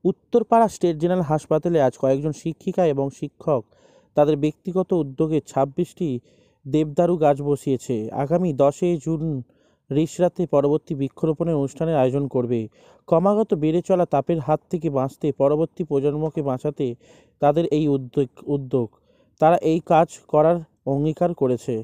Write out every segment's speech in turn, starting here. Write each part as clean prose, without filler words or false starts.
Uttarpara state general হাসপাতালে আজ কয়েকজন শিক্ষিকা এবং শিক্ষক তাদের ব্যক্তিগত উদ্যোগে ২৬টি দেবদারু গাছ বসিয়েছে। আগামী ১০ই জুন রিসরাতে পরবর্তী বৃক্ষরোপণের অনুষ্ঠানের আয়োজন করবে। ক্রমাগত বেড়ে চলা তাপের হাত থেকে বাঁচতে, পরবর্তী প্রজন্মকে বাঁচাতে তাদের এই উদ্যোগ তারা এই কাজ করার অঙ্গীকার করেছে।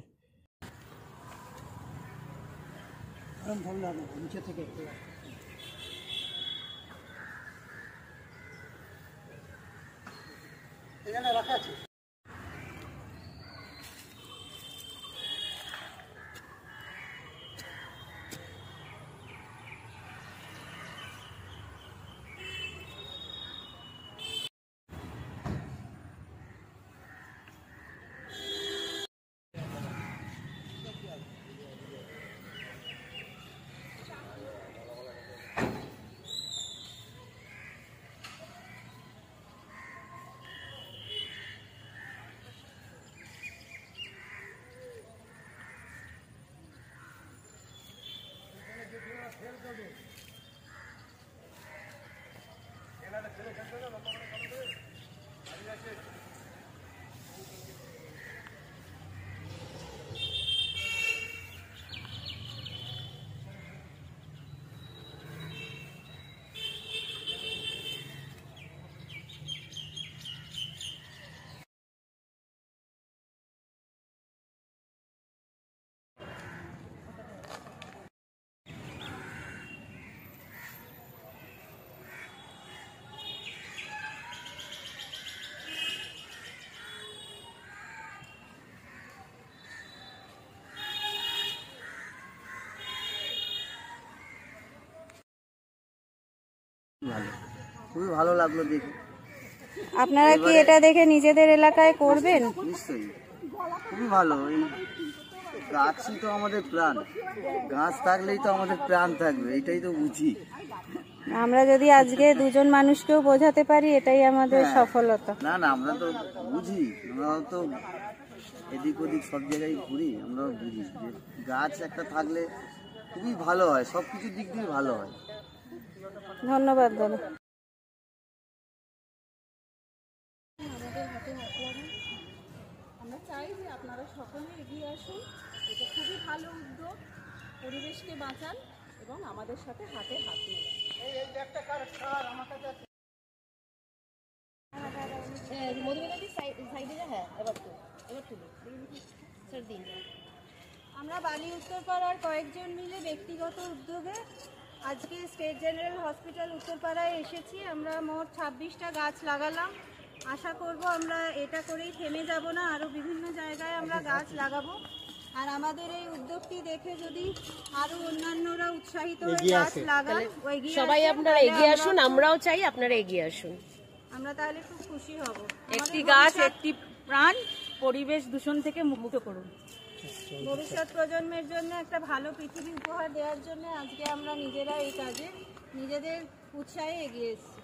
খুবই ভালো লাগলো দেখে। আপনারা কি এটা দেখে নিজেদের এলাকায় করবেন? নিশ্চয়ই, খুবই ভালো। এই গাছই তো আমাদের প্রাণ, গাছ থাকলেই তো আমাদের প্রাণ থাকবে, এটাই তো বুঝি। আমরা যদি আজকে দুজন মানুষকেও বোঝাতে পারি এটাই আমাদের সফলতা। না না, আমরা তো বুঝি, আমরা তো এদিক ওদিক সব জায়গায় ঘুরি, আমরা বুঝি যে গাছ একটা থাকলে খুবই ভালো হয়, সব কিছু দিক দিয়ে ভালো হয়। ধন্যবাদ দাদা। আমরা চাই যে আপনারা সকলে এগিয়ে আসুন। এটা খুবই ভালো উদ্যোগ, পরিবেশকে বাঁচান এবং আমাদের সাথে হাতে হাত মিলান। আমরা বালি উত্তরপাড়ার কয়েকজন মিলে ব্যক্তিগত উদ্যোগে আজকে স্টেট জেনারেল হসপিটাল উত্তরপাড়ায় এসেছি। আমরা মোট ২৬টা গাছ লাগালাম। আশা করব আমরা এটা করেই থেমে যাব না, আরও বিভিন্ন জায়গায় আমরা গাছ লাগাবো। আর আমাদের এই উদ্যোগটি দেখে যদি আরো অন্যান্যরা উৎসাহিত হয়ে গাছ লাগান, সবাই আপনারা এগিয়ে আসুন, আমরাও চাই আপনারা এগিয়ে আসুন। আমরা তাহলে খুব খুশি হব। একটি গাছ একটি প্রাণ, পরিবেশ দূষণ থেকে মুক্ত করুন। ভবিষ্যৎ প্রজন্মের জন্য একটা ভালো পৃথিবী উপহার দেওয়ার জন্য আজকে আমরা নিজেরা এই কাজে নিজেদের উৎসাহে এগিয়ে এসেছি।